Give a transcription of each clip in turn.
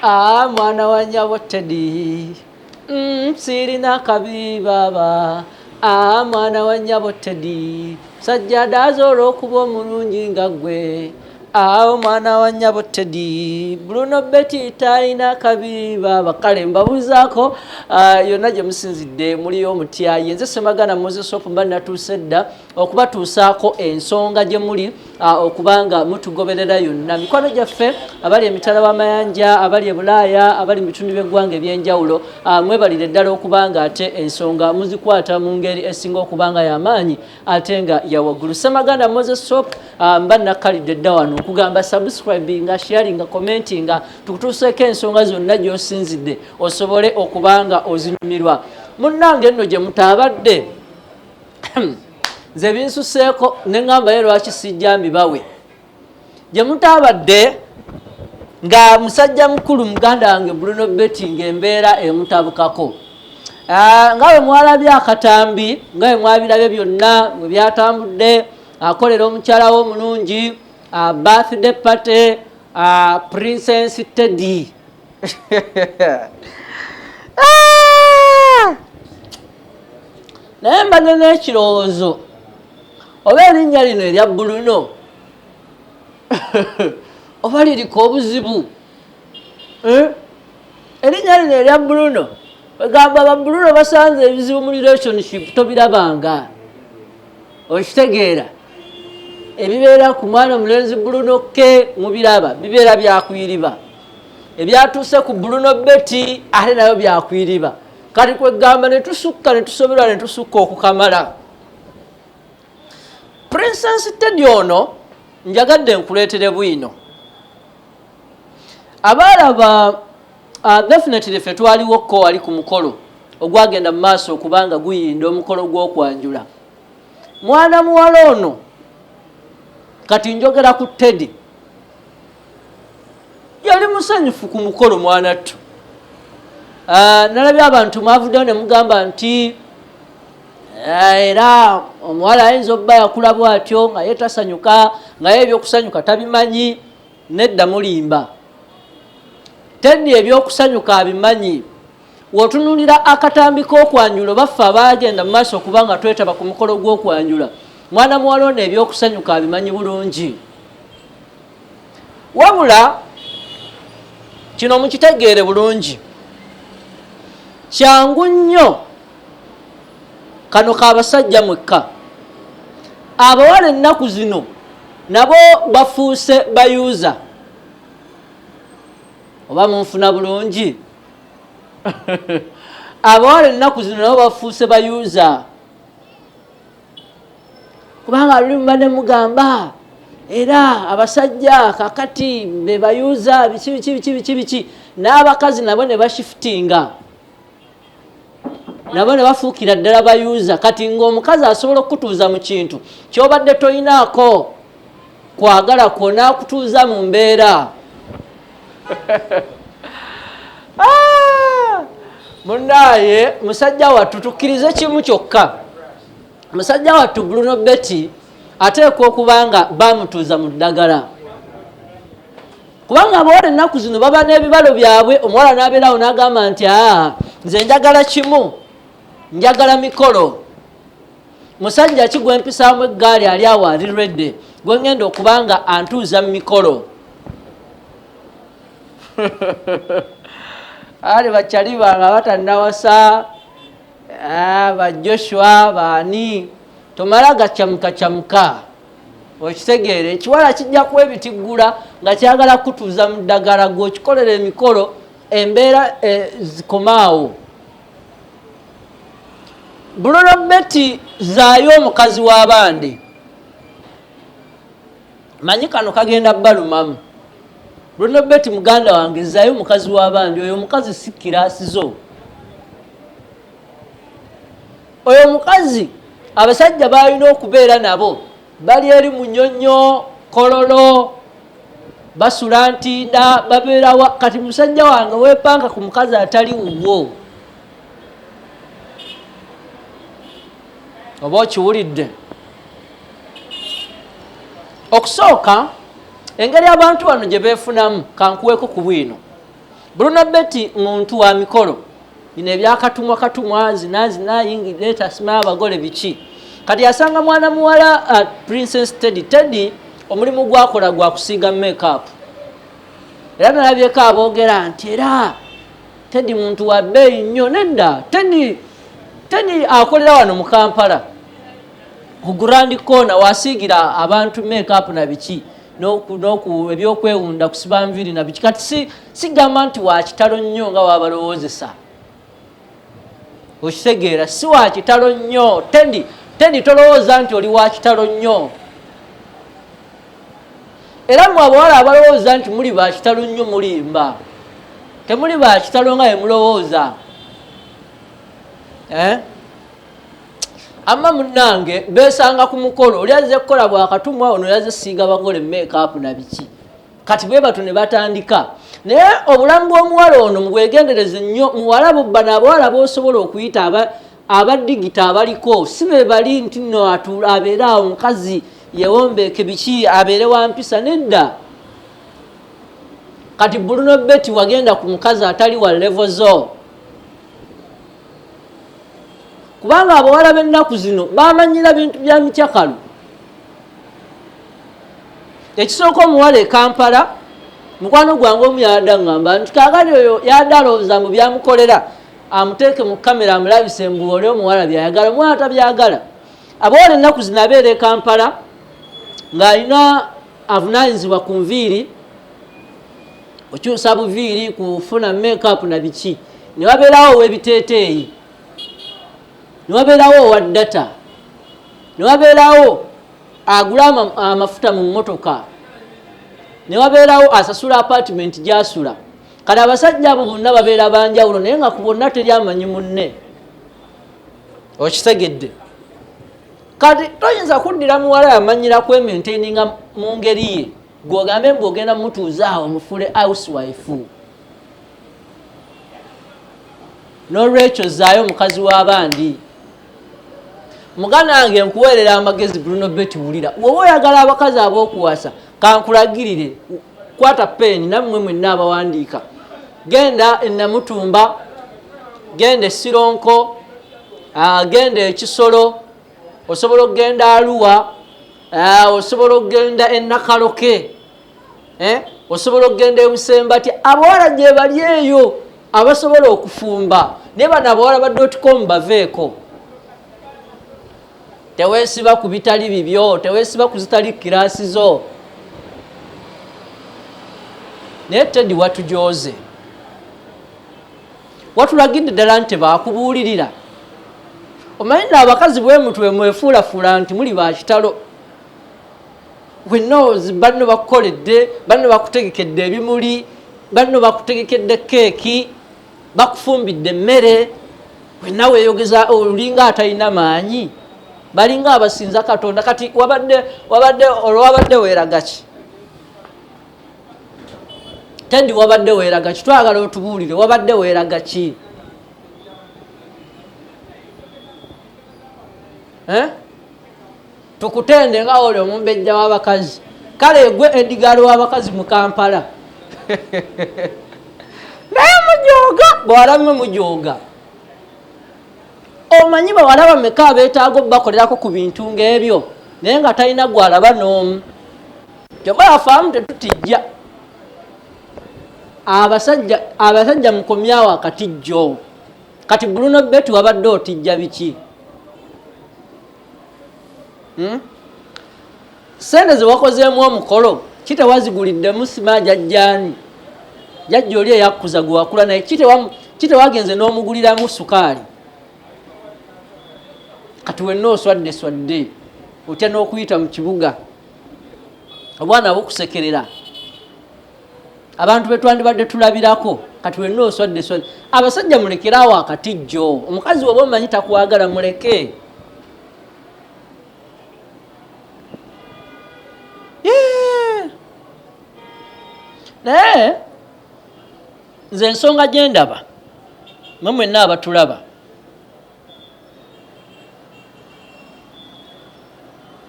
mwana wa nnyabo Teddy sirina kabi baba mwana wa nnyabo Teddy sajjada olw'okuba omulungi nga ggwe mwana wa nnyabo Teddy Bruno Betty talina kabi baba kale mbabuuzaako yonna gye musinzidde muliyo omutyayi nze Semagana Moses Hope mba natuuse dda okubatuusaako ensonga gye muli okubanga mutugoberera yonna mikono gyaffe abali emitala w'amayanja abali e Bulaaya abali mu bitundu by'eggwanga eby'enjawulo mwebalire ddala okubanga ate ensonga muzikwata mu ngeri esinga okubanga y'amaanyi ate nga yawaggulu Semagana Moses Hope mba nakkalidde dda wano okugamba subscribe nga sharing nga commenting nga tukutuuseeko ensonga zonna gy'osinzidde osobole okubanga ozinyumirwa munnange nno gye mutabadde nze binsuseeko ne ŋŋamba ye lwaki sijja mbibawe gye mutabadde nga musajja mukulu muganda wange Bruno Betty ng'embeera emutabukako nga bwe mwalabye akatambi nga bwe mwabirabye byonna bwe byatambudde akolera omukyala we omulungi birthday party Princess Teddy naye mbadde n'ekirowoozo oba erinnya lino erya Bruno oba liriko obuzibu erinnya lino erya Bruno wegamba ba Bruno basanze ebizibu mu relationship tobirabanga okitegeera ebibeera ku mwana omulenzi Bruno ke mubiraba bibeera byakwiriba ebyatuuse ku Bruno Betty ate nayo byakwiriba kati kwegamba ne tusukka ne tusoberwa ne tusukka okukamala Princess Teddy ono njagadde nkuleetere bwino abaalaba definitely ffe twaliwo ko wali ku mukolo ogwagenda mu maaso okubanga guyinda omukolo gw'okwanjula mwana muwala ono kati njogera ku Teddy yali musanyufu ku mukolo mwanattu nalabye abantu mwavuddeyo ne mugamba nti era omuwala ayinza obba yakula bw'atyo nga ye tasanyuka nga ye ebyokusanyuka tabimanyi nedda mulimba Teddy ebyokusanyuka abimanyi w'otunuulira akatambi k'okwanjula baffe abaagenda mu maaso okubanga twetaba ku mukolo gw'okwanjula mwana muwala ono ebyokusanyuka abimanyi bulungi wabula kino mukitegeere bulungi kyangu nnyo kano k'abasajja mwekka abawala ennaku zino nabo bafuuse bayuuza oba munfuna bulungi abawala ennaku zino nabo bafuuse bayuuza kubanga luli mubadde mugamba era abasajja kakati be bayuuza biki n'abakazi nabo ne bashifutinga nabo ne bafuukira ddala bayuuza kati ng'omukazi asobola okukutuuza mu kintu ky'obadde toyinaako kwagala kwona kutuuza mu mbeera munaaye musajja wattu tukkirize kimu kyokka musajja wattu Bruno Betty ateekwa okuba nga bamutuuza mu ddagala kubanga abawala ennaku zino baba n'ebibalo byabwe omuwala n'abeerawo n'agamba nti nze njagala kimu njagala mikolo musajja ki gwe mpisaamu eggaali ali awo ali redde gwe ngenda okuba nga antuuza mu mikolo ali bakyali bange abatannawasa ba Joshua baani tomala gacyamuka okitegeere ekiwala kijja kuwa ebitiggula nga kyagala kutuuza mu ddagala gwe okikolera emikolo embeera zikomaawo Bruno Betty zaayo omukazi w'abandi manyi kano kagenda balumamu Bruno Betty muganda wange zaayo omukazi w'abandi oyo omukazi si kiraasizo oyo omukazi abasajja balina okubeera nabo bali eri munyonyo kololo basula ntinda babeerawa kati musajja wange weepanka ku mukazi atali wuwo oba okiwulidde okusooka engeri abantu bano gye beefunamu kankuweeko ku bwino Bruno Betty muntu wa mikolo bino ebyakatumwa zinayingirira sima abagole biki kati yasanga mwana muwala Princess Teddy omulimu gwakola gwa kusiga makeup era nalabyeko aboogera nti era Teddy muntu wa bbeeyi nnyo nedda Teddy akolera wano mu Kampala ku Grand Corner wasiigira abantu makeup na biki noku ebyokwewunda kusiba nviri na biki kati sigamba nti wa kitalo nnyo nga wabalowoozesa okitegeera si wa kitalo nnyo Teddy tolowooza nti oli wa kitalo nnyo era mwe abawala abalowooza nti muli ba kitalo nnyo mulimba temuli ba kitalo nga emulowooza amma munnange besanga ku mukolo oli azze kukola bwakatumwa ono yazze siiga bagole makeup na biki kati bwe batu ne batandika naye obulamu bw'omuwala ono mubwegendereze nnyo muwala bubba n'abawala b'osobola okuyita abadigita abaliko si be bali nti nno abeere awo mukazi yewombeeke biki abeere wa mpisa nedda kati Bruno Betty wagenda ku mukazi atali wa level zo kubanga abawala b'ennaku zino bamanyira bintu bya mityakalu ekisooka omuwala e Kampala mukwano gwange omu yadangamba nti kaagali oyo yadalowooza mu byamukolera amuteeke mu kamera amulabise embuga oli omuwala byayagala omwana tabyagala abawala ennaku zino abeera e Kampala ng'alina avunaanyizibwa ku nviiri okyusa buviiri kufuna makeup na biki ne wabeerawo ow'ebiteeteeyi ne wabeerawo owa data ne wabeerawo agula amafuta mu mmotoka ne wabeerawo asasula apartment gy'asula kale abasajja abo bonna babeera banjawulo naye nga ku bonna teri amanyi munne okitegedde kati toyinza kuddira muwala yamanyira kwemaintaininga mu ngeri ye gwogambe mbwogenda mutuuzaawo mufule housewife n'olwekyo zaayo omukazi w'abandi muganda wange nkuweerera amagezi Bruno Betty wulira wowe oyagala abakazi ab'okuwasa kankulagirire kwata peni nammwe mwenna abawandiika genda enamutumba genda Sironko genda ekisolo osobola okgenda Arua osobola okgenda enakaloke osobola okgenda ebusembati abawala gye bali eyo abasobola okufumba naye bano abawala ba .com baveeko teweesiba ku bitali bibyo teweesiba ku zitali kiraasi zo naye Teddy watujooze watulagidde ddala nti baakubuulirira omanyi abakazi bwe mutwe mwefuulafuula nti muli ba kitalo wenoozi banno bakukoledde banno bakutegekedde ebimuli banno bakutegekedde keeki bakufumbidde emmere wenna weeyogeza olinga atalina maanyi balinga abasinza Katonda kati wabadde weeraga ki Teddy wabadde weeraga ki twagala otubuulire wabadde weeraga ki tukutende nga oli omumbejja w'abakazi kale gwe eddigaali w'abakazi mu Kampala naye mujooga bw'alamme mujooga omanyi bawala bameka abeetaaga obbakolerako ku bintu ng'ebyo naye nga talina gwalaba n'omu kyokka yafaamu tetutijja abasajja mukomyawo akatijjo kati Bruno Betty wabadde otijja biki sente ze wakozeemu omukolo kitewaziguliddemu sima jajjaani jajja oli eyakkuza gwe wakula naye kitewagenze n'omuguliramu sukaali kati wenna oswadde otya n'okuyita mu kibuga obwana bukusekerera abantu betwandibadde tulabirako kati wenna oswadde abasajja mulekeraawo akatijjo omukazi woba omanyi takwagala muleke naye nze ensonga gye ndaba mwe mwenna abatulaba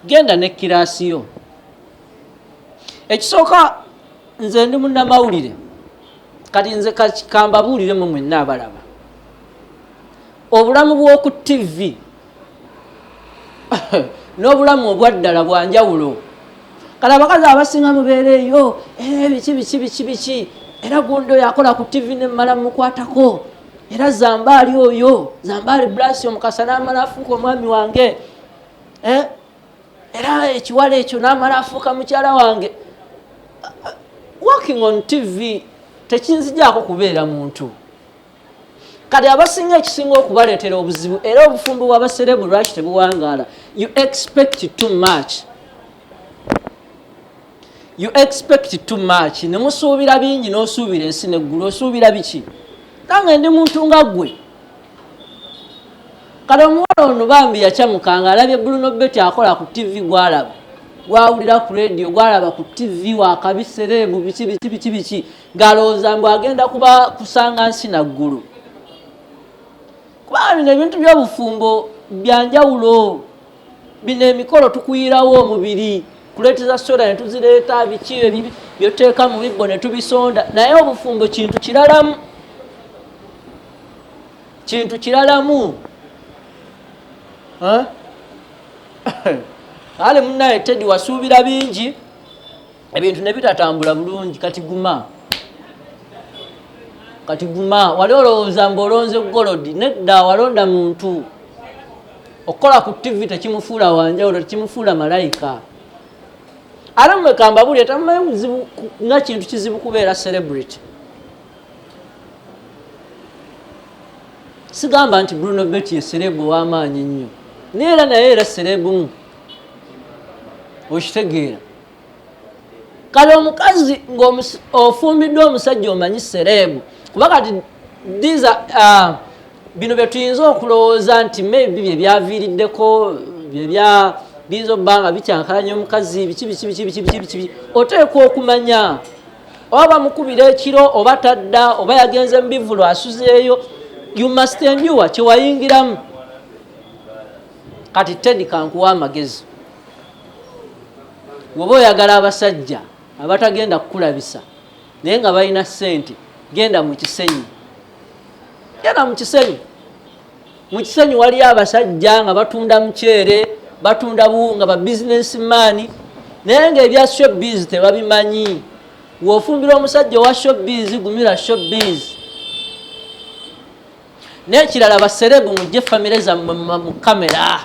genda ne kiraasiyo ekisooka nze ndi munnamawulire kati nze kambabuuliremu mwenna abalaba obulamu bw'oku TV n'obulamu obwaddala bwa njawulo. Kati abakazi abasinga mubeereeyo biki era gundi oyo akola ku TV ne mmala mukwatako era Zambaali oyo Zambaali Blasi omukasa n'amala afuuka omwami wange era ekiwala ekyo n'amala afuuka mukyala wange. Working on TV tekinzijaako kubeera muntu. Kati abasinga ekisinga okubaleetera obuzibu era obufumbo bw'abaserebu lwaki tebuwangaala. You expect too much. You expect too much. Ne musuubira bingi n'osuubira ensi n'eggulu osuubira biki? Nange ndi muntu nga ggwe. Kati omuwala ono bambi yakyamukanga alabye Bruno Betty akola ku TV gwalaba. Gwawulira ku radio gwalaba ku TV wakabiserebu biki galowooza mbu agenda kuba kusanga nsi na ggulu. Kuba bino ebintu by'obufumbo byanjawulo. Bino emikolo tukuyirawo omubiri kuleeteza soda ne tuzireeta biki byoteeka mu bibbo ne tubisonda naye obufumbo kintu kiralamu. Kintu kiralamu. Ale munnaye Teddy wasuubira bingi ebintu ne bitatambula bulungi. Kati guma wali olowooza mbu olonze golodi nedda walonda muntu. Okola ku TV tekimufuula wanjawulo tekimufuula malayika. Ate mmwe kambabuulire tamumanyi muzibu nga kintu kizibu kubeera celebrity. Sigamba nti Bruno Betty ye serebu w'amaanyi nnyo neera naye era serebumu okitegeera. Kale omukazi ng'ofumbiddwa omusajja omanyi serebu kuba kati bino bye tuyinza okulowooza nti maybe bye byaviiriddeko biyinza obbanga bikyankalanya omukazi biki oteekwa okumanya oba bamukubira ekiro oba tadda oba yagenze mu bivulo asuzeeyo. You must endure kyewayingiramu. Kati Teddy kankuwa amagezi. Bw'oba oyagala abasajja abatagenda kukulabisa naye nga balina ssente genda mu kisenyi. Genda mu kisenyi. Mu kisenyi waliyo abasajja nga batunda muceere batunda buwunga ba businessman naye ng'ebya showbiz tebabimanyi. W'ofumbira omusajja owa showbiz gumira showbiz. N'ekirala baserebu mujje famire zammwe mu kamera.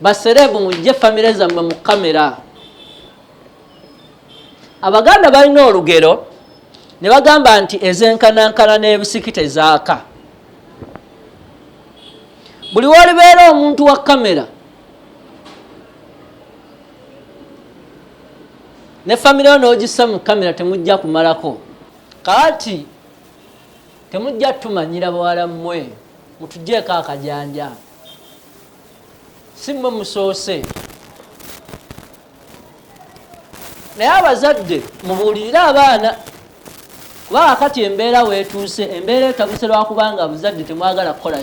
Baserebu mujje famire zammwe mu kamera. Abaganda balina olugero ne bagamba nti ezenkanankana n'ebisiki tezaaka. Buli walibeera omuntu wa kamera ne famire onoogissa mu kamera temujja kumalako. Kati temujja tumanyira bawala mmwe mutugjeeko akajanja si mmwe musoose. Naye abazadde mubuulirire abaana kuba kati embeera weetuuse embeera etabuse lwakubanga abazadde temwagala kukola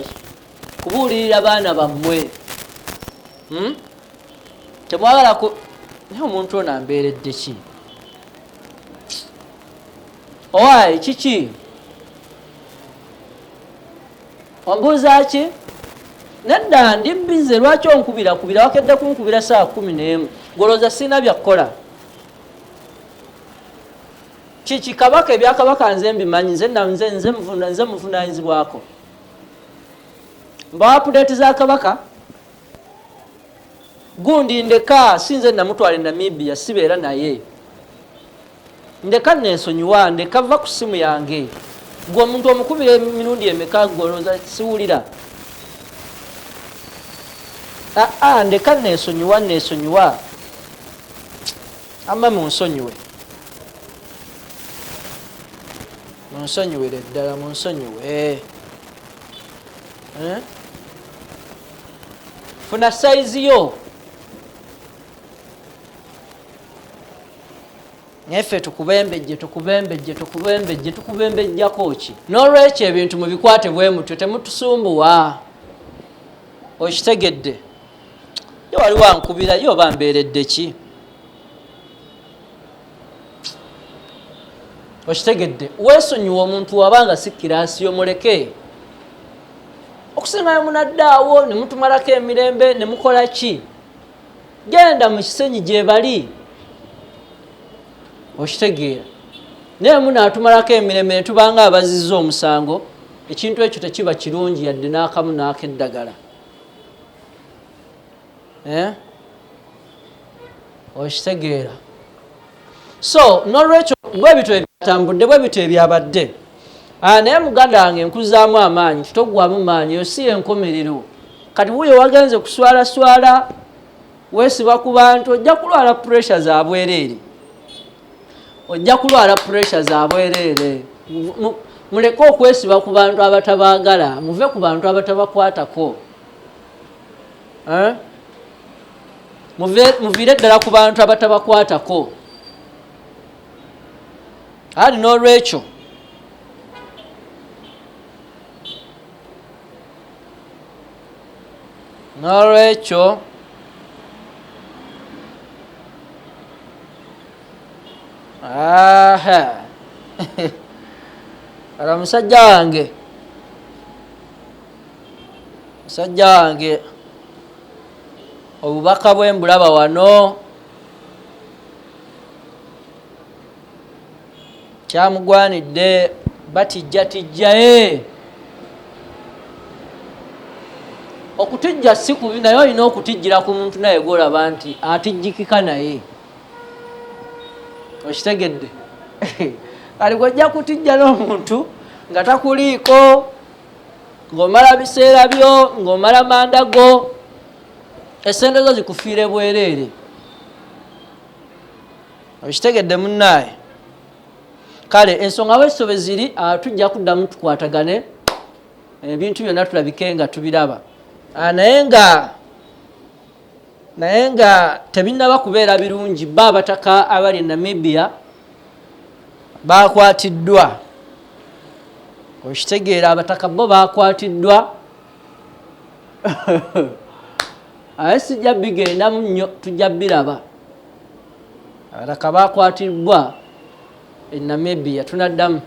kubuulirira abaana bammwe. Temwagala naye omuntu ono ambeeredde ki? Owaayi kiki? Ombuuza ki? Nedda ndi mbize lwaki onkubira wakedde kunkubira saa 11 golooza sina byakukola. Kiki kabaka ebyakabaka nze mbimanyi nze muvunaanyizibwako. Mbawa update za kabaka gundi ndeka sinze namutwale Namibia sibeera naye. Ndeka nensonyiwa ndeka va ku simu yange. Gwe omuntu omukubira emirundi emeka golooza siwulira. Ndeka nensonyiwa. Amma munsonyiwe. Munsonyiwire ddala munsonyiwe. Funa saizi yo. Nyefe tukubembejjako ki? N'olwekyo ebintu mubikwate bwe mutyo temutusumbuwa. Okitegedde? Yo wali wankubira yo bambeeredde ki? okitegedde weesonyiwa omuntu wabanga si kiraasi omuleke okusingayo munaddaawo ne mutumalako emirembe ne mukola ki genda mu kisenyi gye bali okitegeera naye munaatumalako emirembe ne tubanga abazizza omusango ekintu ekyo tekiba kirungi yadde n'akamu n'akeddagala okitegeera so nolwekyo bwe bityo ebyatambudde bwe bityo ebyabadde naye muganda wange enkuzaamu amaanyi titoggwamu maanyi yo si enkomerero kati wuyo wagenze kuswalaswala weesiba ku bantu ojja kulwala puresha za bwereere ojja kulwala puresha za bwereere muleke okwesiba ku bantu abatabaagala muve ku bantu abatabakwatako muviire ddala ku bantu abatabakwatako ali n'olwekyo ala musajja wange obubaka bwe mbulaba wano kyamugwanidde batijjatijjaye okutijja si kubi naye olina okutijjira ku muntu naye golaba nti atijjikika naye okitegedde kali gwojja kutijja n'omuntu nga takuliiko ng'omala biseera byo ng'omala manda go esente zo zikufiire bwereere okitegedde munnaaye kale ensonga bwesobe ziri tujja kuddamu tukwatagane ebintu byonna tulabike nga tubiraba naye nga tebinnaba kubeera birungi ba abataka abali Namibia bakwatiddwa okitegeera abataka bo bakwatiddwa aye sijja bigendamu nnyo tujja biraba abataka bakwatiddwa e Namibia tunaddamu